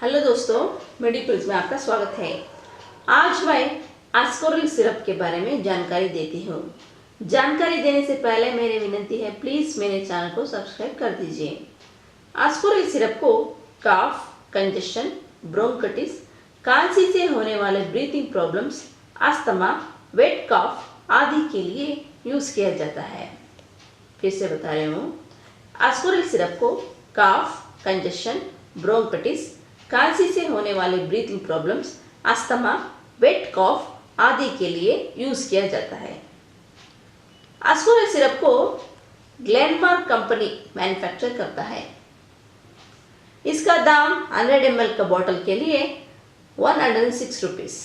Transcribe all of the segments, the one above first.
Hello दोस्तों, medicals में आपका स्वागत है। आज मैं आस्कोरिल सिरप के बारे में जानकारी देती हूँ। जानकारी देने से पहले मेरी विनती है, प्लीज़ मेरे चैनल को सब्सक्राइब कर दीजिए। आस्कोरिल सिरप को काफ, कंजेशन, ब्रोंकाइटिस, खांसी से होने वाले ब्रीथिंग प्रॉब्लम्स, अस्थमा, वेट कफ आदि के लिए यूज़ किया जाता है। फिर से बता रही हूँ, आस्कोरिल सिरप को काफ, कंजेशन, ब्रोंकाइटिस, खांसी से होने वाले ब्रीथिंग प्रॉब्लम्स, अस्थमा, वेट कफ आदि के लिए यूज किया जाता है। आस्कोरिल सिरप को ग्लेनमार्क कंपनी मैन्युफैक्चर करता है। इसका दाम 100 ml का बॉटल के लिए 106 रुपीस।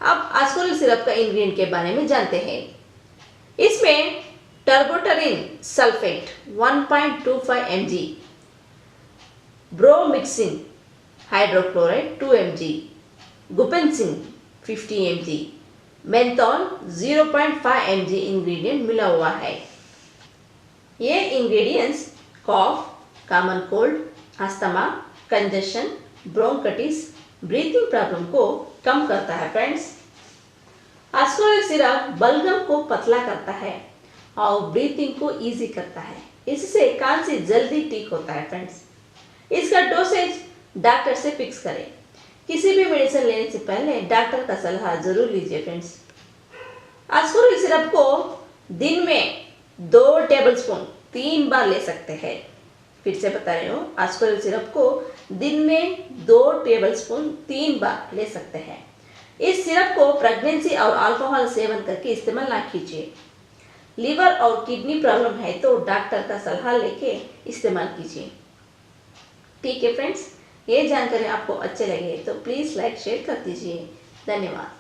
अब आस्कोरिल सिरप का इंग्रेडिएंट के बारे में जानते हैं। इसमें terbutaline sulphate 1.25 mg, bromhexine hydrochloride 2 mg, guaifenesin 50 mg, menthol 0.5 mg ingredient मिला हुआ है। ये ingredients cough, common cold, asthma, congestion, bronchitis, breathing problem को कम करता है। फ्रेंड्स, आस्कोरिल सिरप बलगम को पतला करता है और ब्रीथिंग को इजी करता है। इससे खांसी जल्दी ठीक होता है। फ्रेंड्स, इसका डोसेज डॉक्टर से फिक्स करें। किसी भी मेडिसिन लेने से पहले डॉक्टर का सलाह जरूर लीजिए। फ्रेंड्स, आस्कोरिल सिरप को दिन में 2 टेबलस्पून 3 बार ले सकते हैं। फिर से बता रही हूँ, आस्कोरिल सिरप को दिन में 2 टेबलस्पून 3 बार ले सकते हैं। इस सिरप को प्रेगनेंसी और अल्कोहल सेवन करके इस्तेमाल ना कीजिए। लीवर और किडनी प्रॉब्लम है तो डॉक्टर का सलाह लेके इस्तेमाल कीजिए। ठीक है फ्रेंड्स, ये जानकारी आपको अच्छे लगे तो प्लीज़ लाइक शेयर कर दीजिए। धन्यवाद।